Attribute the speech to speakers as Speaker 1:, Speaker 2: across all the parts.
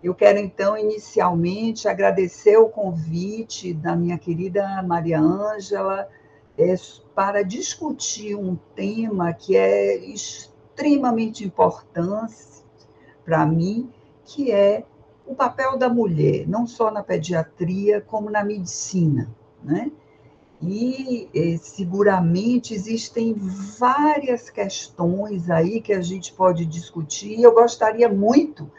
Speaker 1: Eu quero, então, inicialmente, agradecer o convite da minha querida Maria Ângela, é, para discutir um tema que é extremamente importante para mim, que é o papel da mulher, não só na pediatria, como na medicina, né? E seguramente existem várias questões aí que a gente pode discutir. Eu gostaria muito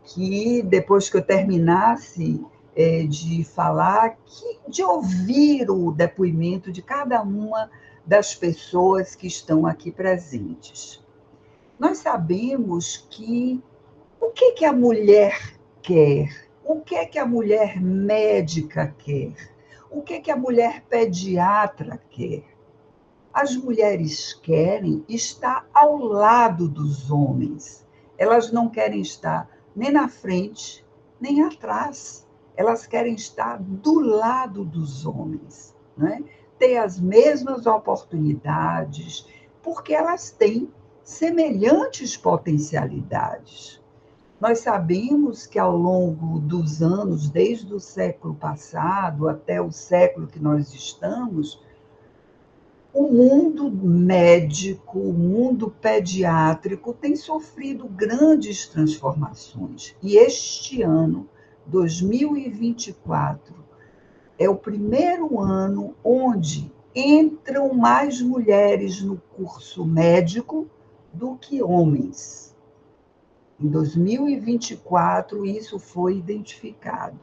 Speaker 1: que, depois que eu terminasse de falar, de ouvir o depoimento de cada uma das pessoas que estão aqui presentes. Nós sabemos que o que, que a mulher quer, o que, que a mulher médica quer, o que, que a mulher pediatra quer. As mulheres querem estar ao lado dos homens. Elas não querem estar nem na frente, nem atrás. Elas querem estar do lado dos homens, né? Ter as mesmas oportunidades, porque elas têm semelhantes potencialidades. Nós sabemos que ao longo dos anos, desde o século passado até o século que nós estamos, o mundo médico, o mundo pediátrico tem sofrido grandes transformações. E este ano, 2024, é o primeiro ano onde entram mais mulheres no curso médico do que homens. Em 2024, isso foi identificado.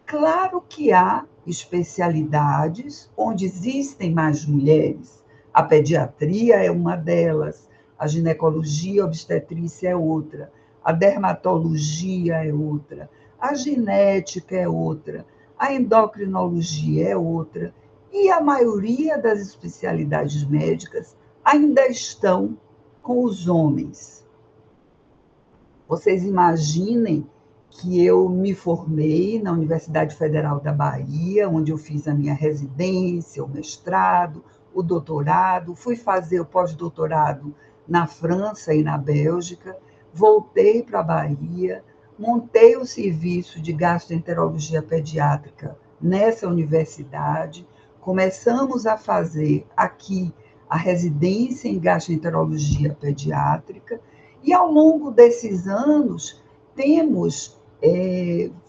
Speaker 1: Claro que há especialidades onde existem mais mulheres. A pediatria é uma delas, a ginecologia e obstetrícia é outra, a dermatologia é outra, a genética é outra, a endocrinologia é outra, e a maioria das especialidades médicas ainda estão com os homens. Vocês imaginem que eu me formei na Universidade Federal da Bahia, onde eu fiz a minha residência, o mestrado, o doutorado, fui fazer o pós-doutorado na França e na Bélgica, voltei para a Bahia, montei o serviço de gastroenterologia pediátrica nessa universidade, começamos a fazer aqui a residência em gastroenterologia pediátrica, e ao longo desses anos temos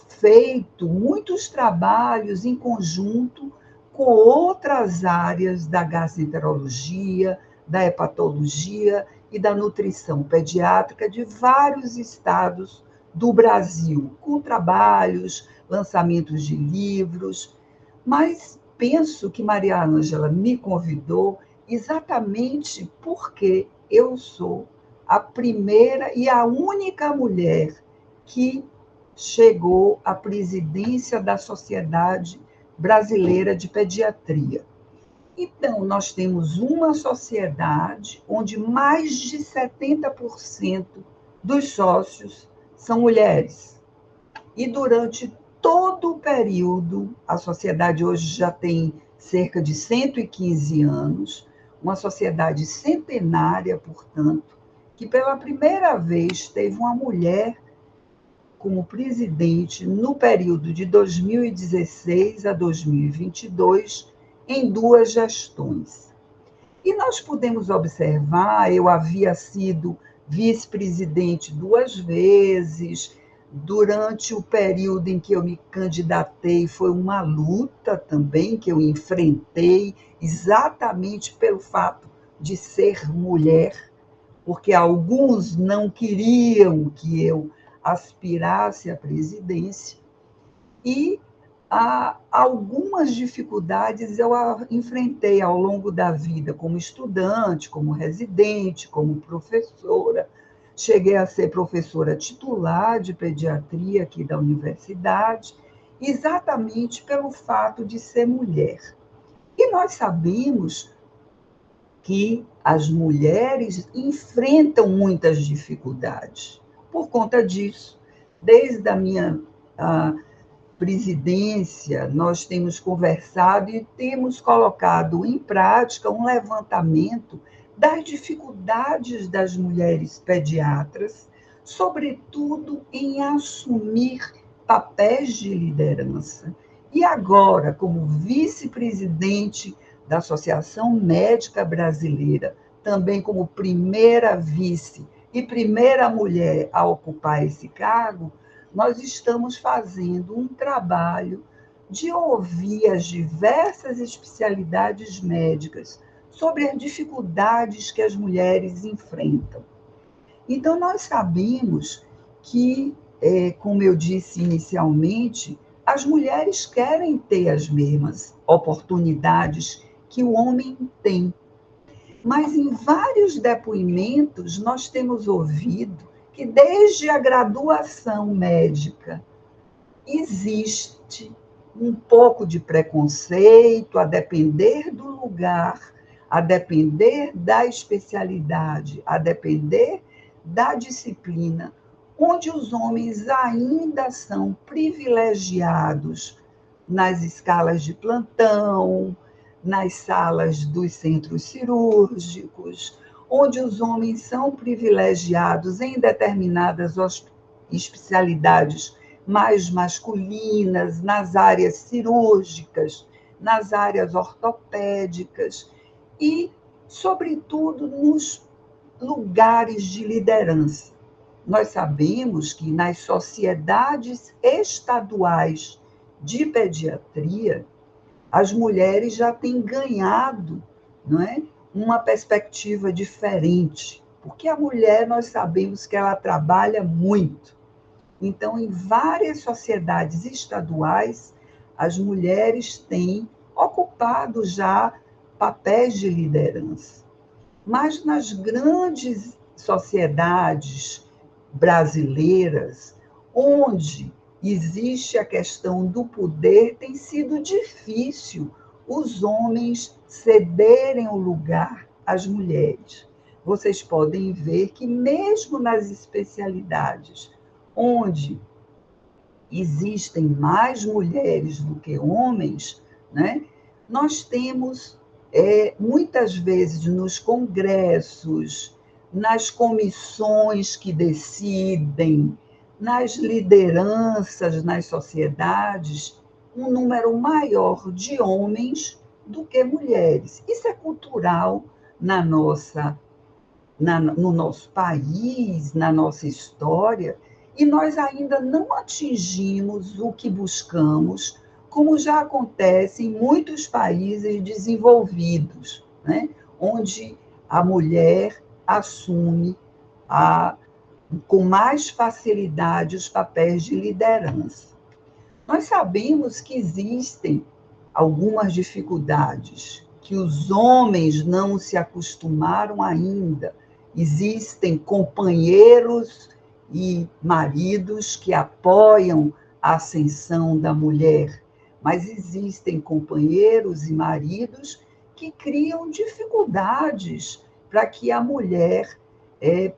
Speaker 1: feito muitos trabalhos em conjunto com outras áreas da gastroenterologia, da hepatologia e da nutrição pediátrica de vários estados do Brasil, com trabalhos, lançamentos de livros, mas penso que Maria Ângela me convidou exatamente porque eu sou a primeira e a única mulher que chegou à presidência da Sociedade Brasileira de Pediatria. Então, nós temos uma sociedade onde mais de 70% dos sócios são mulheres. E durante todo o período, a sociedade hoje já tem cerca de 115 anos, uma sociedade centenária, portanto, que pela primeira vez teve uma mulher como presidente no período de 2016 a 2022, em duas gestões. E nós podemos observar, eu havia sido vice-presidente duas vezes, durante o período em que eu me candidatei, foi uma luta também que eu enfrentei, exatamente pelo fato de ser mulher, porque alguns não queriam que eu aspirasse à presidência, e algumas dificuldades eu enfrentei ao longo da vida, como estudante, como residente, como professora. Cheguei a ser professora titular de pediatria aqui da universidade, exatamente pelo fato de ser mulher. E nós sabemos que as mulheres enfrentam muitas dificuldades. Por conta disso, desde a minha presidência, nós temos conversado e temos colocado em prática um levantamento das dificuldades das mulheres pediatras, sobretudo em assumir papéis de liderança. E agora, como vice-presidente da Associação Médica Brasileira, também como primeira vice e primeira mulher a ocupar esse cargo, nós estamos fazendo um trabalho de ouvir as diversas especialidades médicas sobre as dificuldades que as mulheres enfrentam. Então, nós sabemos que, como eu disse inicialmente, as mulheres querem ter as mesmas oportunidades que o homem tem. Mas em vários depoimentos nós temos ouvido que desde a graduação médica existe um pouco de preconceito, a depender do lugar, a depender da especialidade, a depender da disciplina, onde os homens ainda são privilegiados nas escalas de plantão, nas salas dos centros cirúrgicos, onde os homens são privilegiados em determinadas especialidades mais masculinas, nas áreas cirúrgicas, nas áreas ortopédicas e, sobretudo, nos lugares de liderança. Nós sabemos que nas sociedades estaduais de pediatria, as mulheres já têm ganhado, não é, uma perspectiva diferente, porque a mulher, nós sabemos que ela trabalha muito. Então, em várias sociedades estaduais, as mulheres têm ocupado já papéis de liderança. Mas nas grandes sociedades brasileiras, onde existe a questão do poder, tem sido difícil os homens cederem o lugar às mulheres. Vocês podem ver que, mesmo nas especialidades onde existem mais mulheres do que homens, né, nós temos, muitas vezes, nos congressos, nas comissões que decidem, nas lideranças nas sociedades, um número maior de homens do que mulheres. Isso é cultural no nosso país, na nossa história, e nós ainda não atingimos o que buscamos, como já acontece em muitos países desenvolvidos, né? Onde a mulher assume com mais facilidade os papéis de liderança. Nós sabemos que existem algumas dificuldades, que os homens não se acostumaram ainda. Existem companheiros e maridos que apoiam a ascensão da mulher, mas existem companheiros e maridos que criam dificuldades para que a mulher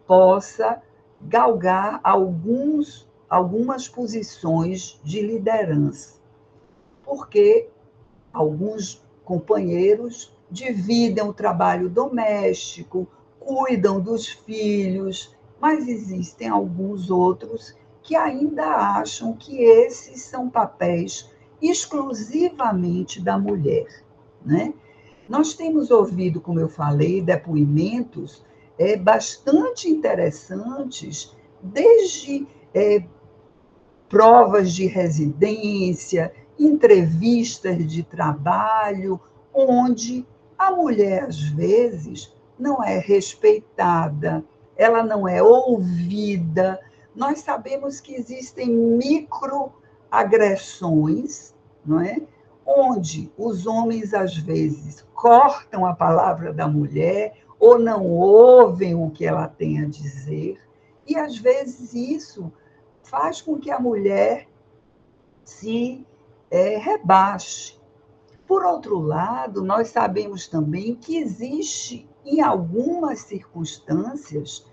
Speaker 1: possa galgar algumas posições de liderança, porque alguns companheiros dividem o trabalho doméstico, cuidam dos filhos, mas existem alguns outros que ainda acham que esses são papéis exclusivamente da mulher, né? Nós temos ouvido, como eu falei, depoimentos bastante interessantes, desde provas de residência, entrevistas de trabalho, onde a mulher, às vezes, não é respeitada, ela não é ouvida. Nós sabemos que existem microagressões, não é? Onde os homens, às vezes, cortam a palavra da mulher ou não ouvem o que ela tem a dizer, e, às vezes, isso faz com que a mulher se rebaixe. Por outro lado, nós sabemos também que existe, em algumas circunstâncias,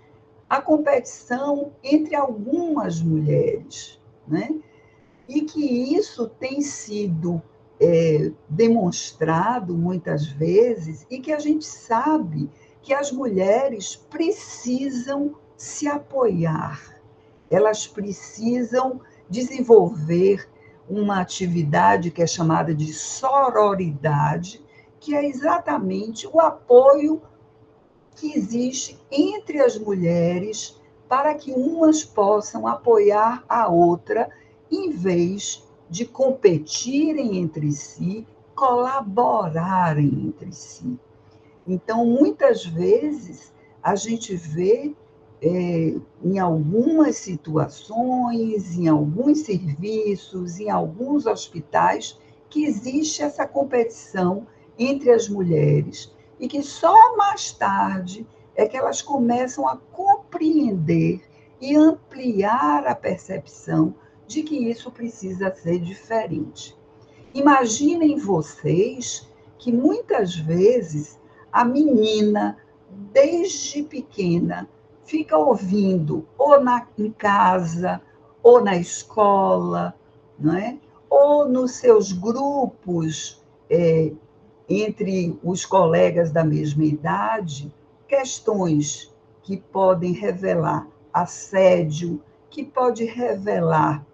Speaker 1: a competição entre algumas mulheres, né? E que isso tem sido demonstrado muitas vezes, e que a gente sabe que as mulheres precisam se apoiar, elas precisam desenvolver uma atividade que é chamada de sororidade, que é exatamente o apoio que existe entre as mulheres para que umas possam apoiar a outra, em vez de competirem entre si, colaborarem entre si. Então, muitas vezes, a gente vê em algumas situações, em alguns serviços, em alguns hospitais, que existe essa competição entre as mulheres e que só mais tarde é que elas começam a compreender e ampliar a percepção de que isso precisa ser diferente. Imaginem vocês que muitas vezes a menina, desde pequena, fica ouvindo, em casa, ou na escola, não é? Ou nos seus grupos, entre os colegas da mesma idade, questões que podem revelar assédio, que pode revelar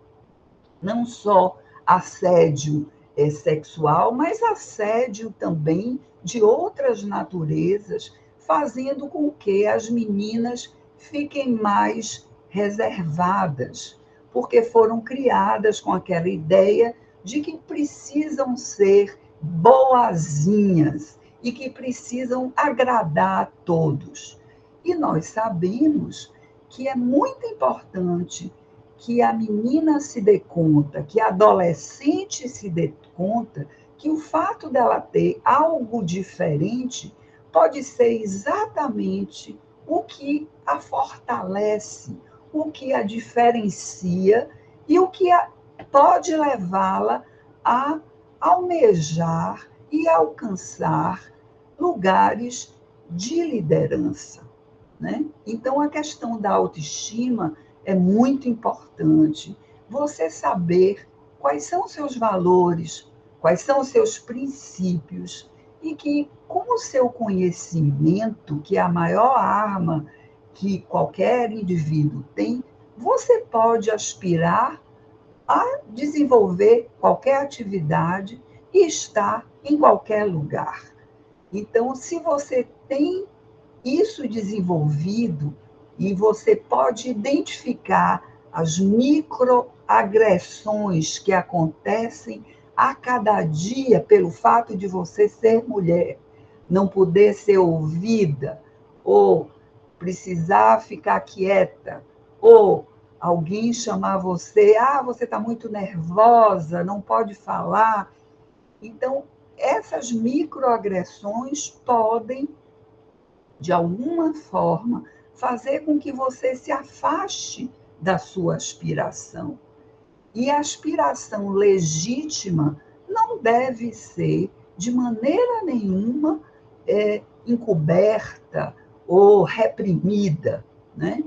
Speaker 1: não só assédio sexual, mas assédio também de outras naturezas, fazendo com que as meninas fiquem mais reservadas, porque foram criadas com aquela ideia de que precisam ser boazinhas e que precisam agradar a todos. E nós sabemos que é muito importante que a menina se dê conta, que a adolescente se dê conta que o fato dela ter algo diferente pode ser exatamente o que a fortalece, o que a diferencia e o que pode levá-la a almejar e alcançar lugares de liderança, né? Então, a questão da autoestima é muito importante. Você saber quais são os seus valores, quais são os seus princípios, e que, com o seu conhecimento, que é a maior arma que qualquer indivíduo tem, você pode aspirar a desenvolver qualquer atividade e estar em qualquer lugar. Então, se você tem isso desenvolvido e você pode identificar as microagressões que acontecem a cada dia pelo fato de você ser mulher, não poder ser ouvida, ou precisar ficar quieta, ou alguém chamar você, você está muito nervosa, não pode falar. Então, essas microagressões podem, de alguma forma, fazer com que você se afaste da sua aspiração. E a aspiração legítima não deve ser, de maneira nenhuma, encoberta ou reprimida, né?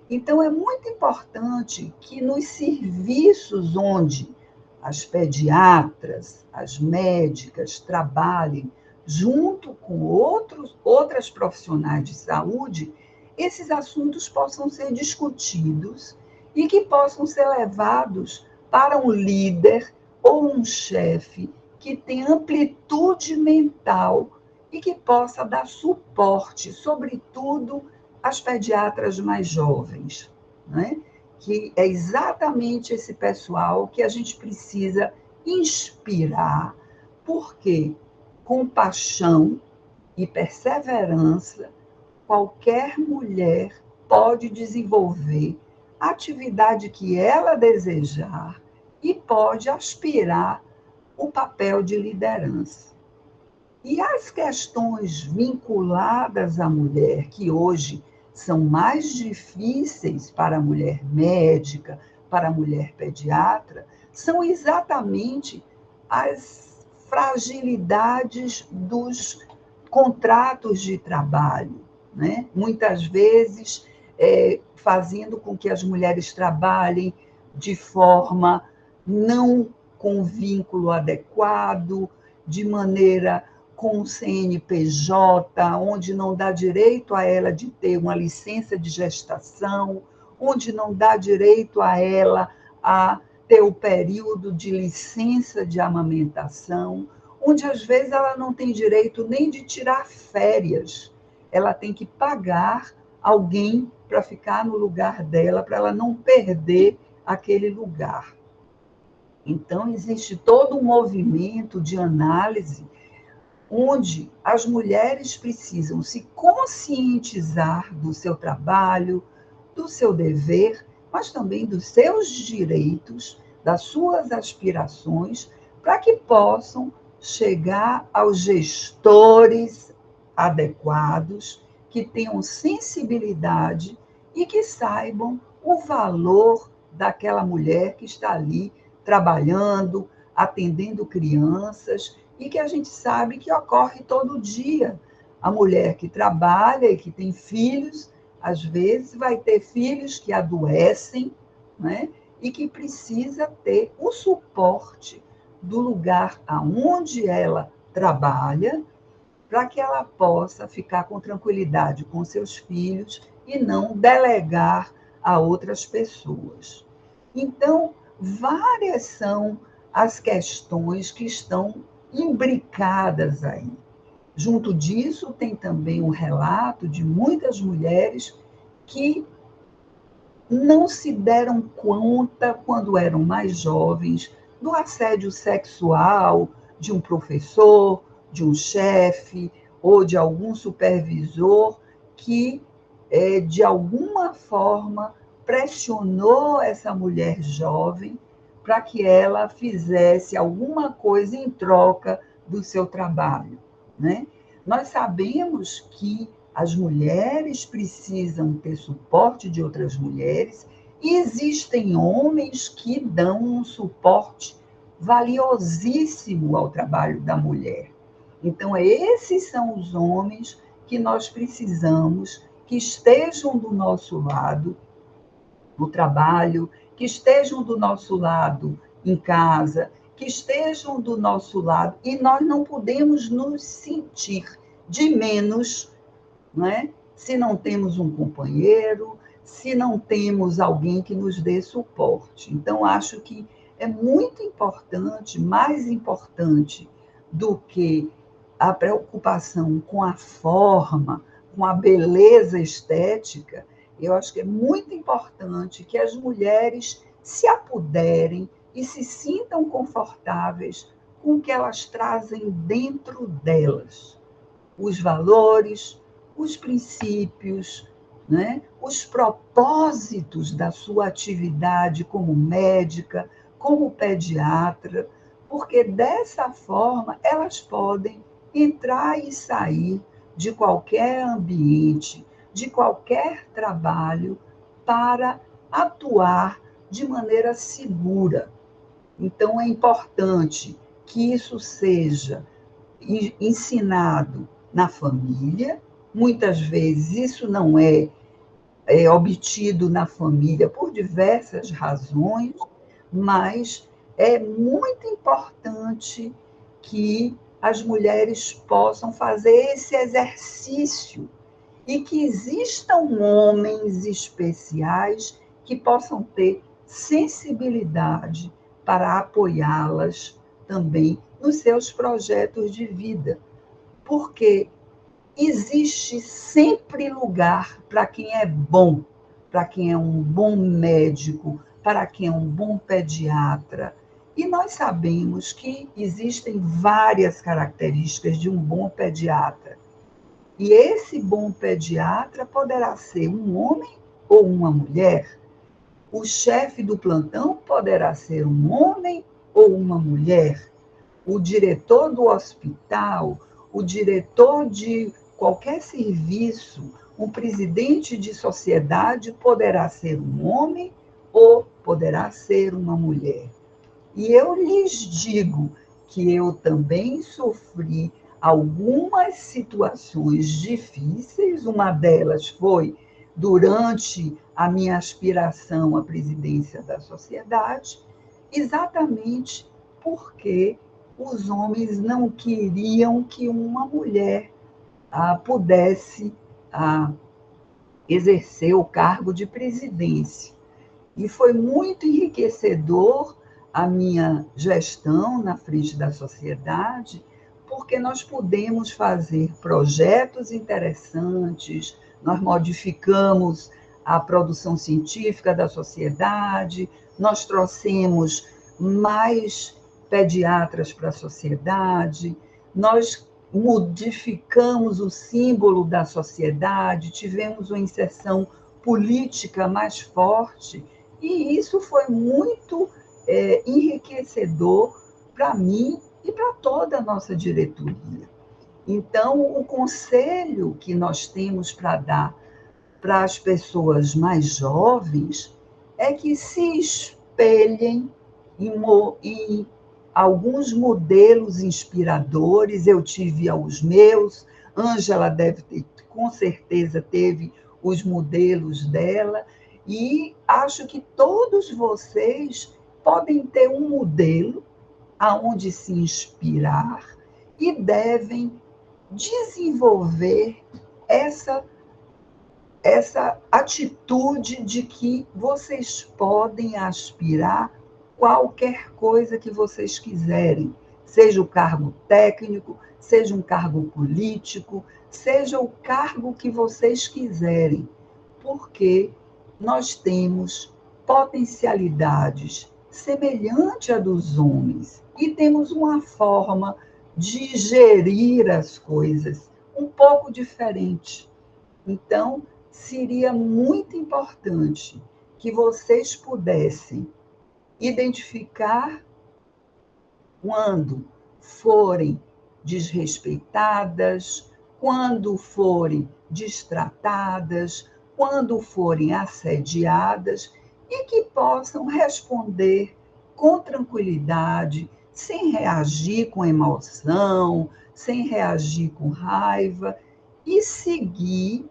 Speaker 1: Então, é muito importante que nos serviços onde as pediatras, as médicas trabalhem junto com outras profissionais de saúde, esses assuntos possam ser discutidos e que possam ser levados para um líder ou um chefe que tenha amplitude mental e que possa dar suporte, sobretudo, às pediatras mais jovens, né? Que é exatamente esse pessoal que a gente precisa inspirar, porque com paixão e perseverança, qualquer mulher pode desenvolver a atividade que ela desejar e pode aspirar o papel de liderança. E as questões vinculadas à mulher, que hoje são mais difíceis para a mulher médica, para a mulher pediatra, são exatamente as fragilidades dos contratos de trabalho, né? Muitas vezes, fazendo com que as mulheres trabalhem de forma não com vínculo adequado, de maneira com o CNPJ, onde não dá direito a ela de ter uma licença de gestação, onde não dá direito a ela a ter o período de licença de amamentação, onde às vezes ela não tem direito nem de tirar férias. Ela tem que pagar alguém para ficar no lugar dela, para ela não perder aquele lugar. Então, existe todo um movimento de análise onde as mulheres precisam se conscientizar do seu trabalho, do seu dever, mas também dos seus direitos, das suas aspirações, para que possam chegar aos gestores adequados, que tenham sensibilidade e que saibam o valor daquela mulher que está ali trabalhando, atendendo crianças, e que a gente sabe que ocorre todo dia. A mulher que trabalha e que tem filhos, às vezes vai ter filhos que adoecem, né? E que precisa ter o suporte do lugar aonde ela trabalha, para que ela possa ficar com tranquilidade com seus filhos e não delegar a outras pessoas. Então, várias são as questões que estão imbricadas aí. Junto disso, tem também um relato de muitas mulheres que não se deram conta, quando eram mais jovens, do assédio sexual de um professor, de um chefe ou de algum supervisor que, de alguma forma, pressionou essa mulher jovem para que ela fizesse alguma coisa em troca do seu trabalho, né? Nós sabemos que as mulheres precisam ter suporte de outras mulheres e existem homens que dão um suporte valiosíssimo ao trabalho da mulher. Então, esses são os homens que nós precisamos que estejam do nosso lado no trabalho, que estejam do nosso lado em casa, que estejam do nosso lado, e nós não podemos nos sentir de menos, não é? Se não temos um companheiro, se não temos alguém que nos dê suporte. Então, acho que é muito importante, mais importante do que a preocupação com a forma, com a beleza estética, eu acho que é muito importante que as mulheres se apoderem e se sintam confortáveis com o que elas trazem dentro delas. Os valores, os princípios, né? Os propósitos da sua atividade como médica, como pediatra, porque dessa forma elas podem entrar e sair de qualquer ambiente, de qualquer trabalho, para atuar de maneira segura. Então, é importante que isso seja ensinado na família. Muitas vezes isso não é obtido na família por diversas razões, mas é muito importante que as mulheres possam fazer esse exercício e que existam homens especiais que possam ter sensibilidade para apoiá-las também nos seus projetos de vida, porque existe sempre lugar para quem é bom, para quem é um bom médico, para quem é um bom pediatra. E nós sabemos que existem várias características de um bom pediatra. E esse bom pediatra poderá ser um homem ou uma mulher. O chefe do plantão poderá ser um homem ou uma mulher. O diretor do hospital, o diretor de qualquer serviço, um presidente de sociedade poderá ser um homem ou poderá ser uma mulher. E eu lhes digo que eu também sofri algumas situações difíceis, uma delas foi durante a minha aspiração à presidência da sociedade, exatamente porque os homens não queriam que uma mulher pudesse exercer o cargo de presidência. E foi muito enriquecedor a minha gestão na frente da sociedade, porque nós pudemos fazer projetos interessantes, nós modificamos a produção científica da sociedade, nós trouxemos mais pediatras para a sociedade, nós modificamos o símbolo da sociedade, tivemos uma inserção política mais forte, e isso foi muito enriquecedor para mim e para toda a nossa diretoria. Então, o conselho que nós temos para dar para as pessoas mais jovens é que se espelhem em alguns modelos inspiradores. Eu tive os meus, Ângela deve ter, com certeza teve os modelos dela, e acho que todos vocês podem ter um modelo aonde se inspirar e devem desenvolver essa atitude de que vocês podem aspirar qualquer coisa que vocês quiserem, seja o cargo técnico, seja um cargo político, seja o cargo que vocês quiserem, porque nós temos potencialidades semelhantes à dos homens e temos uma forma de gerir as coisas um pouco diferente. Então, seria muito importante que vocês pudessem identificar quando forem desrespeitadas, quando forem destratadas, quando forem assediadas, e que possam responder com tranquilidade, sem reagir com emoção, sem reagir com raiva, e seguir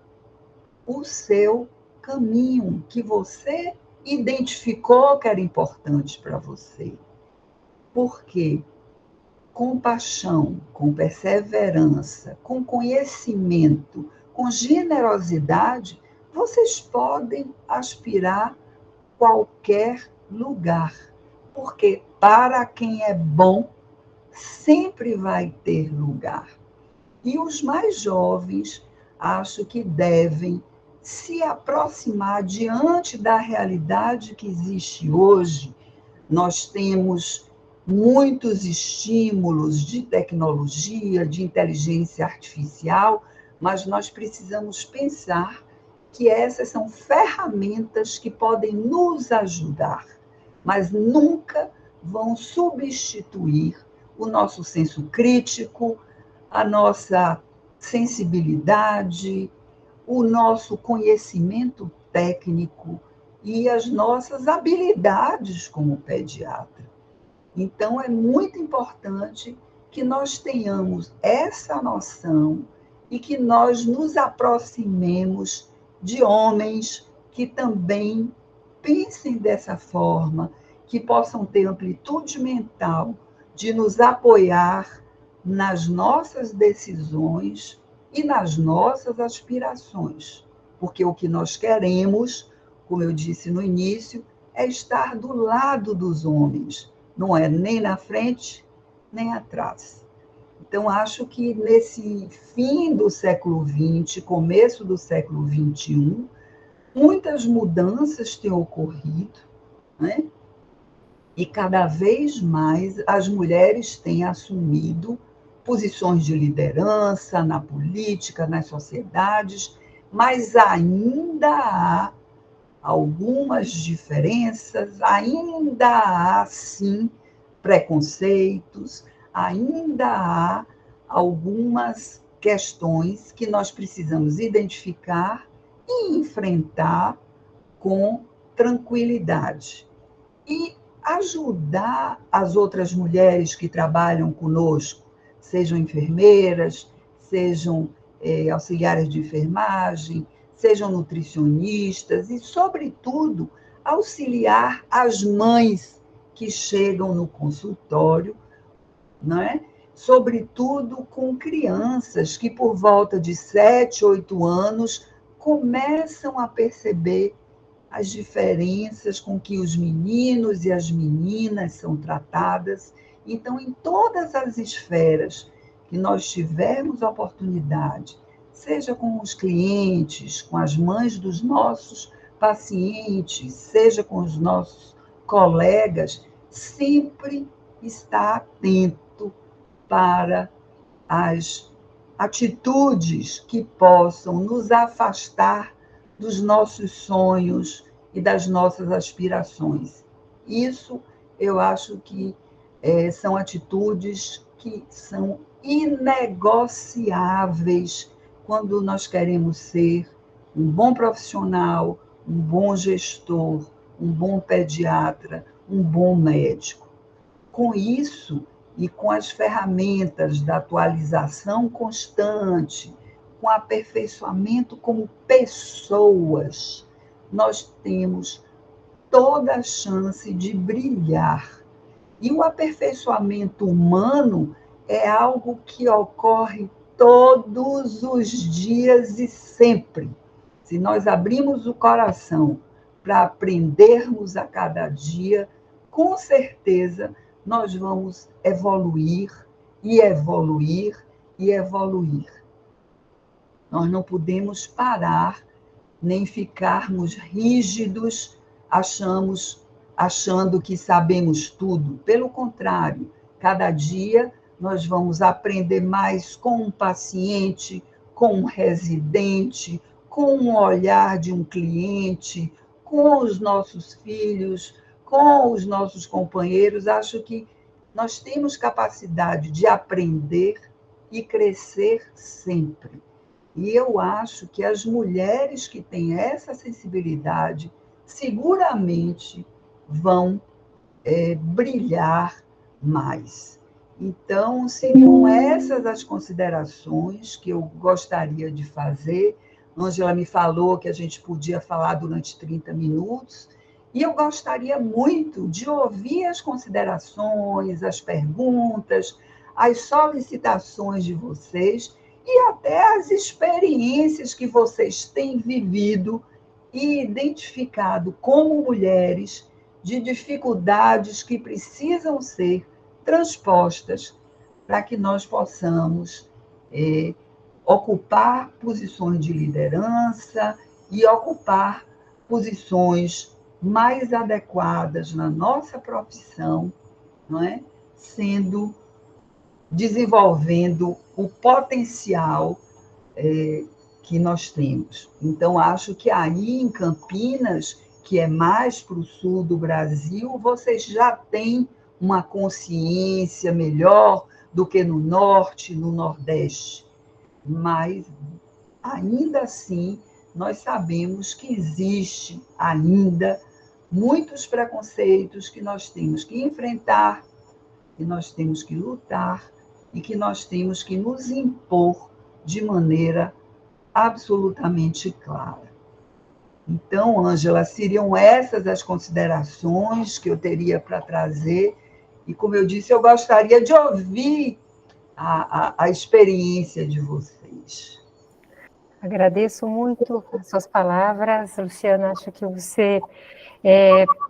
Speaker 1: o seu caminho que você identificou que era importante para você. Porque com paixão, com perseverança, com conhecimento, com generosidade, vocês podem aspirar qualquer lugar. Porque para quem é bom, sempre vai ter lugar. E os mais jovens, acho que devem se aproximar diante da realidade que existe hoje. Nós temos muitos estímulos de tecnologia, de inteligência artificial, mas nós precisamos pensar que essas são ferramentas que podem nos ajudar, mas nunca vão substituir o nosso senso crítico, a nossa sensibilidade, o nosso conhecimento técnico e as nossas habilidades como pediatra. Então, é muito importante que nós tenhamos essa noção e que nós nos aproximemos de homens que também pensem dessa forma, que possam ter amplitude mental de nos apoiar nas nossas decisões e nas nossas aspirações. Porque o que nós queremos, como eu disse no início, é estar do lado dos homens, não é nem na frente, nem atrás. Então, acho que nesse fim do século XX, começo do século XXI, muitas mudanças têm ocorrido, né? E cada vez mais as mulheres têm assumido posições de liderança na política, nas sociedades, mas ainda há algumas diferenças, ainda há, sim, preconceitos, ainda há algumas questões que nós precisamos identificar e enfrentar com tranquilidade. E ajudar as outras mulheres que trabalham conosco, sejam enfermeiras, sejam auxiliares de enfermagem, sejam nutricionistas e, sobretudo, auxiliar as mães que chegam no consultório, não é? Sobretudo com crianças que, por volta de 7, 8 anos, começam a perceber as diferenças com que os meninos e as meninas são tratadas. Então, em todas as esferas que nós tivermos oportunidade, seja com os clientes, com as mães dos nossos pacientes, seja com os nossos colegas, sempre estar atento para as atitudes que possam nos afastar dos nossos sonhos e das nossas aspirações. Isso, eu acho que são atitudes que são inegociáveis quando nós queremos ser um bom profissional, um bom gestor, um bom pediatra, um bom médico. Com isso, e com as ferramentas da atualização constante, com aperfeiçoamento como pessoas, nós temos toda a chance de brilhar. E o aperfeiçoamento humano é algo que ocorre todos os dias e sempre. Se nós abrimos o coração para aprendermos a cada dia, com certeza nós vamos evoluir e evoluir e evoluir. Nós não podemos parar, nem ficarmos rígidos, achando que sabemos tudo. Pelo contrário, cada dia nós vamos aprender mais com um paciente, com um residente, com o olhar de um cliente, com os nossos filhos, com os nossos companheiros. Acho que nós temos capacidade de aprender e crescer sempre. E eu acho que as mulheres que têm essa sensibilidade seguramente vão brilhar mais. Então, seriam essas as considerações que eu gostaria de fazer. Ângela me falou que a gente podia falar durante 30 minutos, e eu gostaria muito de ouvir as considerações, as perguntas, as solicitações de vocês e até as experiências que vocês têm vivido e identificado como mulheres de dificuldades que precisam ser transpostas para que nós possamos ocupar posições de liderança e ocupar posições mais adequadas na nossa profissão, não é? Desenvolvendo o potencial que nós temos. Então, acho que aí em Campinas, que é mais para o sul do Brasil, vocês já têm uma consciência melhor do que no norte, no nordeste. Mas, ainda assim, nós sabemos que existe ainda muitos preconceitos que nós temos que enfrentar, que nós temos que lutar e que nós temos que nos impor de maneira absolutamente clara. Então, Ângela, seriam essas as considerações que eu teria para trazer, e, como eu disse, eu gostaria de ouvir a experiência de vocês.
Speaker 2: Agradeço muito as suas palavras, Luciana. Acho que você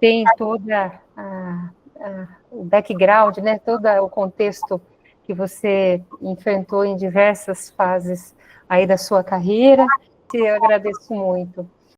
Speaker 2: tem toda o background, né, todo o contexto que você enfrentou em diversas fases aí da sua carreira. Eu agradeço muito.